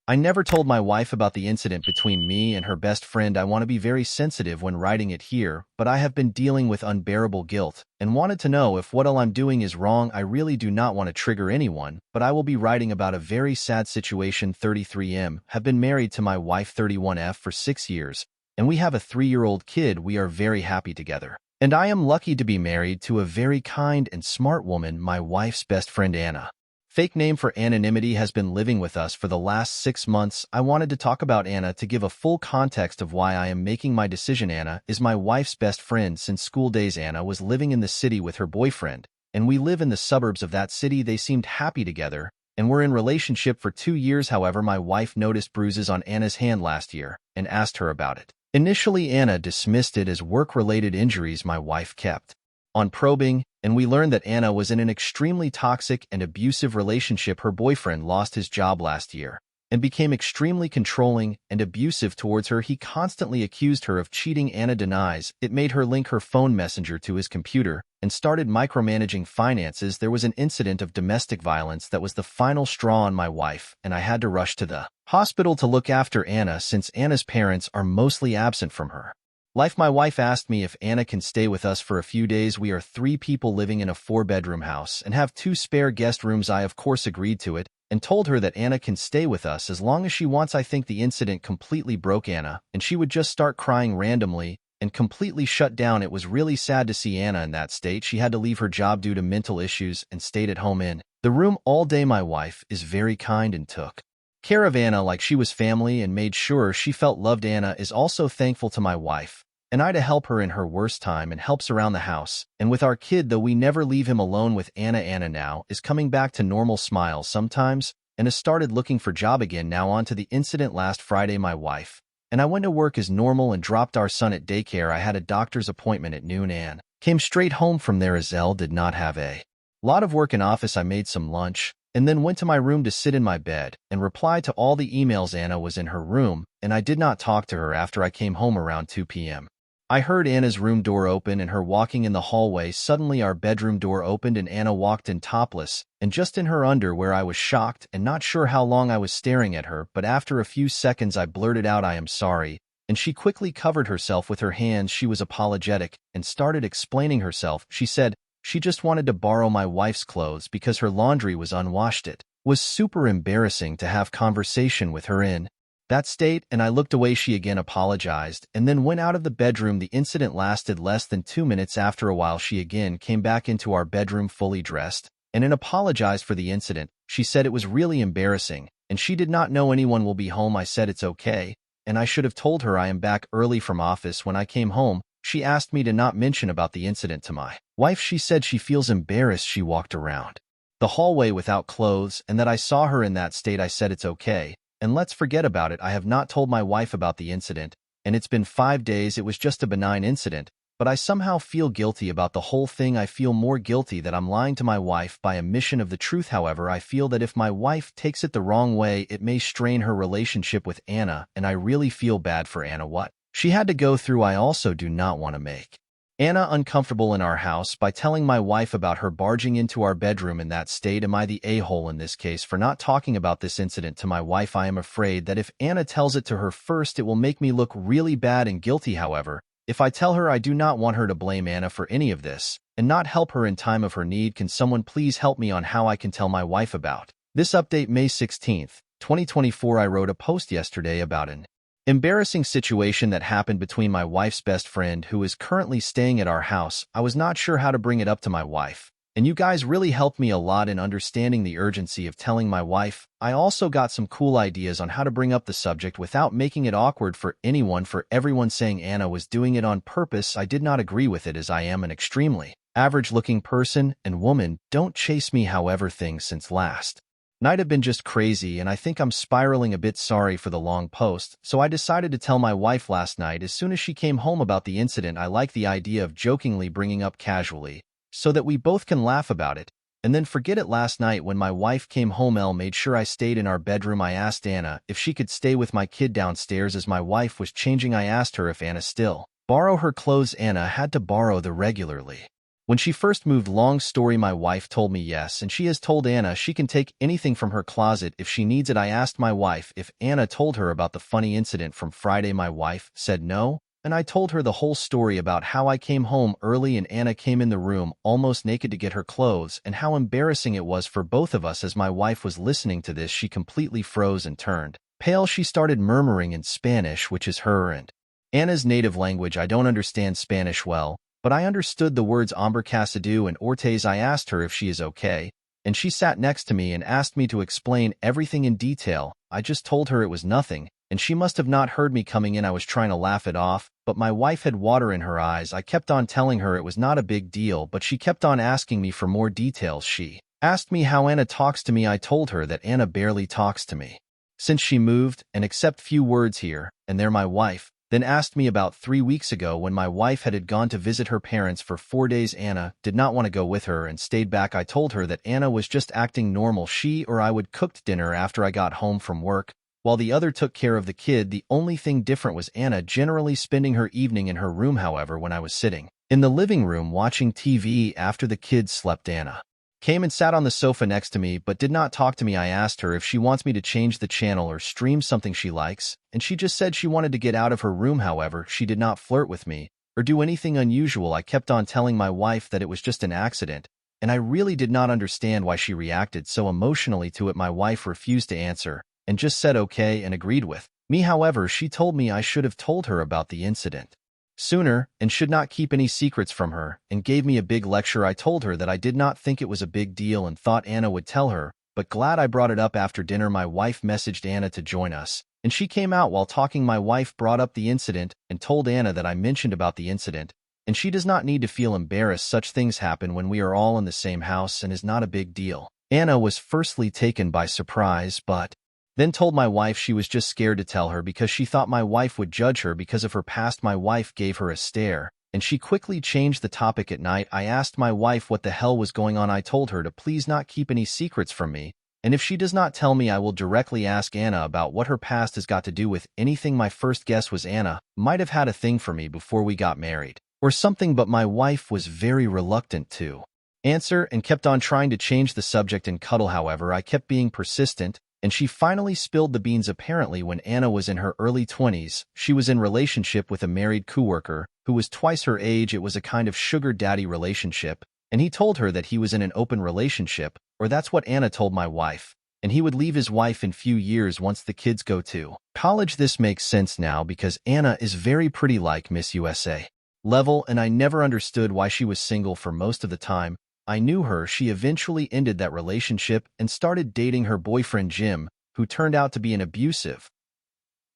I never told my wife about the incident between me and her best friend. I want to be very sensitive when writing it here, but I have been dealing with unbearable guilt and wanted to know if what all I'm doing is wrong. I really do not want to trigger anyone, but I will be writing about a very sad situation. 33M, have been married to my wife 31F for 6 years, and we have a 3-year-old kid. We are very happy together. And I am lucky to be married to a very kind and smart woman, my wife's best friend Anna. Fake name for anonymity, has been living with us for the last 6 months. I wanted to talk about Anna to give a full context of why I am making my decision. Anna is my wife's best friend since school days. Anna was living in the city with her boyfriend, and we live in the suburbs of that city. They seemed happy together and were in relationship for 2 years. However, my wife noticed bruises on Anna's hand last year and asked her about it. Initially, Anna dismissed it as work-related injuries. My wife kept on probing, and we learned that Anna was in an extremely toxic and abusive relationship. Her boyfriend lost his job last year and became extremely controlling and abusive towards her. He constantly accused her of cheating. Anna denies it. Made her link her phone messenger to his computer and started micromanaging finances. There was an incident of domestic violence that was the final straw on my wife, and I had to rush to the hospital to look after Anna since Anna's parents are mostly absent from her life. My wife asked me if Anna can stay with us for a few days. We are 3 people living in a 4-bedroom house and have 2 spare guest rooms. I, of course, agreed to it and told her that Anna can stay with us as long as she wants. I think the incident completely broke Anna, and she would just start crying randomly and completely shut down. It was really sad to see Anna in that state. She had to leave her job due to mental issues and stayed at home in the room all day. My wife is very kind and took care of Anna like she was family and made sure she felt loved. Anna is also thankful to my wife and I to help her in her worst time and helps around the house and with our kid, though we never leave him alone with Anna. Anna now is coming back to normal, smiles sometimes, and has started looking for job again. Now on to the incident last Friday. My wife and I went to work as normal and dropped our son at daycare. I had a doctor's appointment at noon and came straight home from there. As Elle did not have a lot of work in office, I made some lunch and then went to my room to sit in my bed and reply to all the emails. Anna was in her room, and I did not talk to her after I came home around 2 p.m. I heard Anna's room door open and her walking in the hallway. Suddenly our bedroom door opened and Anna walked in topless and just in her underwear. I was shocked and not sure how long I was staring at her, but after a few seconds I blurted out, "I am sorry," and she quickly covered herself with her hands. She was apologetic and started explaining herself. She said she just wanted to borrow my wife's clothes because her laundry was unwashed. It was super embarrassing to have conversation with her in that state, and I looked away. She again apologized and then went out of the bedroom. The incident lasted less than 2 minutes. After a while, she again came back into our bedroom fully dressed and apologized for the incident. She said it was really embarrassing and she did not know anyone will be home. I said it's okay, and I should have told her I am back early from office. When I came home, she asked me to not mention about the incident to my wife. She said she feels embarrassed. She walked around the hallway without clothes and that I saw her in that state. I said it's okay, and let's forget about it. I have not told my wife about the incident, and it's been 5 days. It was just a benign incident, but I somehow feel guilty about the whole thing. I feel more guilty that I'm lying to my wife by omission of the truth. However, I feel that if my wife takes it the wrong way, it may strain her relationship with Anna, and I really feel bad for Anna, what she had to go through. I also do not want to make Anna uncomfortable in our house by telling my wife about her barging into our bedroom in that state. Am I the a-hole in this case for not talking about this incident to my wife? I am afraid that if Anna tells it to her first, it will make me look really bad and guilty. However, if I tell her, I do not want her to blame Anna for any of this and not help her in time of her need. Can someone please help me on how I can tell my wife about this update? May 16th, 2024. I wrote a post yesterday about an embarrassing situation that happened between my wife's best friend who is currently staying at our house. I was not sure how to bring it up to my wife, and you guys really helped me a lot in understanding the urgency of telling my wife. I also got some cool ideas on how to bring up the subject without making it awkward for anyone. For everyone saying Anna was doing it on purpose, I did not agree with it, as I am an extremely average-looking person and woman. Don't chase me. However, things since last night have been just crazy, and I think I'm spiraling a bit. Sorry for the long post, so I decided to tell my wife last night as soon as she came home about the incident. I like the idea of jokingly bringing up casually so that we both can laugh about it and then forget it. Last night when my wife came home, Elle made sure I stayed in our bedroom. I asked Anna if she could stay with my kid downstairs as my wife was changing. I asked her if Anna still borrow her clothes. Anna had to borrow the regularly When she first moved, long story, my wife told me yes, and she has told Anna she can take anything from her closet if she needs it. I asked my wife if Anna told her about the funny incident from Friday. My wife said no, and I told her the whole story about how I came home early and Anna came in the room almost naked to get her clothes and how embarrassing it was for both of us. As my wife was listening to this, she completely froze and turned pale. She started murmuring in Spanish, which is her and Anna's native language. I don't understand Spanish well, but I understood the words hombre casado and Ortiz. I asked her if she is okay, and she sat next to me and asked me to explain everything in detail. I just told her it was nothing, and she must have not heard me coming in. I was trying to laugh it off, but my wife had water in her eyes. I kept on telling her it was not a big deal, but she kept on asking me for more details. She asked me how Anna talks to me. I told her that Anna barely talks to me since she moved, and except few words here and there. My wife then asked me about 3 weeks ago when my wife had gone to visit her parents for 4 days. Anna did not want to go with her and stayed back. I told her that Anna was just acting normal. She or I would cook dinner after I got home from work, while the other took care of the kid. The only thing different was Anna generally spending her evening in her room. However, when I was sitting in the living room watching TV after the kids slept, Anna came and sat on the sofa next to me but did not talk to me. I asked her if she wants me to change the channel or stream something she likes, and she just said she wanted to get out of her room. However, she did not flirt with me or do anything unusual. I kept on telling my wife that it was just an accident, and I really did not understand why she reacted so emotionally to it. My wife refused to answer and just said okay and agreed with me. However, she told me I should have told her about the incident sooner and should not keep any secrets from her, and gave me a big lecture. I told her that I did not think it was a big deal and thought Anna would tell her, but glad I brought it up. After dinner, my wife messaged Anna to join us, and she came out. While talking, my wife brought up the incident and told Anna that I mentioned about the incident, and she does not need to feel embarrassed. Such things happen when we are all in the same house and is not a big deal. Anna was firstly taken by surprise, but then told my wife she was just scared to tell her because she thought my wife would judge her because of her past. My wife gave her a stare, and she quickly changed the topic. At night, I asked my wife what the hell was going on. I told her to please not keep any secrets from me, and if she does not tell me, I will directly ask Anna about what her past has got to do with anything. My first guess was Anna might have had a thing for me before we got married or something, but my wife was very reluctant to answer and kept on trying to change the subject and cuddle. However, I kept being persistent, and she finally spilled the beans. Apparently, when Anna was in her early 20s, she was in relationship with a married coworker who was twice her age. It was a kind of sugar daddy relationship, and he told her that he was in an open relationship, or that's what Anna told my wife, and he would leave his wife in few years once the kids go to college. This makes sense now because Anna is very pretty, like Miss USA level, and I never understood why she was single for most of the time I knew her. She eventually ended that relationship and started dating her boyfriend Jim, who turned out to be an abusive.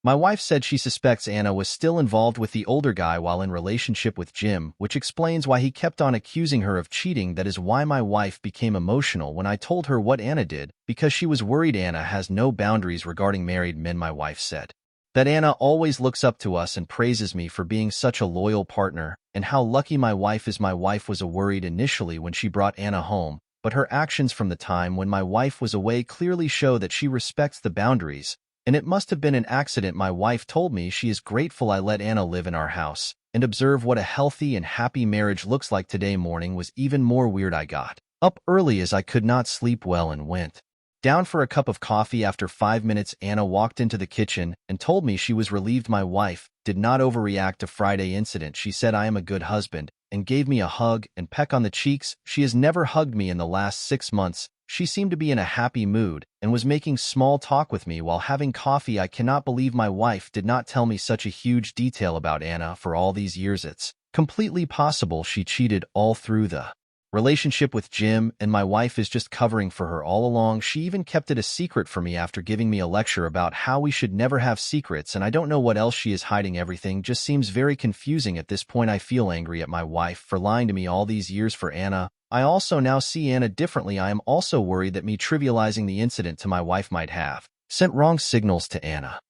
My wife said she suspects Anna was still involved with the older guy while in relationship with Jim, which explains why he kept on accusing her of cheating. That is why my wife became emotional when I told her what Anna did, because she was worried. Anna has no boundaries regarding married men. My wife said that Anna always looks up to us and praises me for being such a loyal partner, and how lucky my wife is. My wife was worried initially when she brought Anna home, but her actions from the time when my wife was away clearly show that she respects the boundaries, and it must have been an accident. My wife told me she is grateful I let Anna live in our house, and observe what a healthy and happy marriage looks like. Today morning was even more weird. I got up early as I could not sleep well and went down for a cup of coffee. After 5 minutes, Anna walked into the kitchen and told me she was relieved my wife did not overreact to Friday incident. She said I am a good husband and gave me a hug and peck on the cheeks. She has never hugged me in the last 6 months. She seemed to be in a happy mood and was making small talk with me while having coffee. I cannot believe my wife did not tell me such a huge detail about Anna for all these years. It's completely possible she cheated all through the relationship with Jim, and my wife is just covering for her all along. She even kept it a secret for me after giving me a lecture about how we should never have secrets, and I don't know what else she is hiding. Everything just seems very confusing at this point. I feel angry at my wife for lying to me all these years for Anna. I also now see Anna differently. I am also worried that me trivializing the incident to my wife might have sent wrong signals to Anna.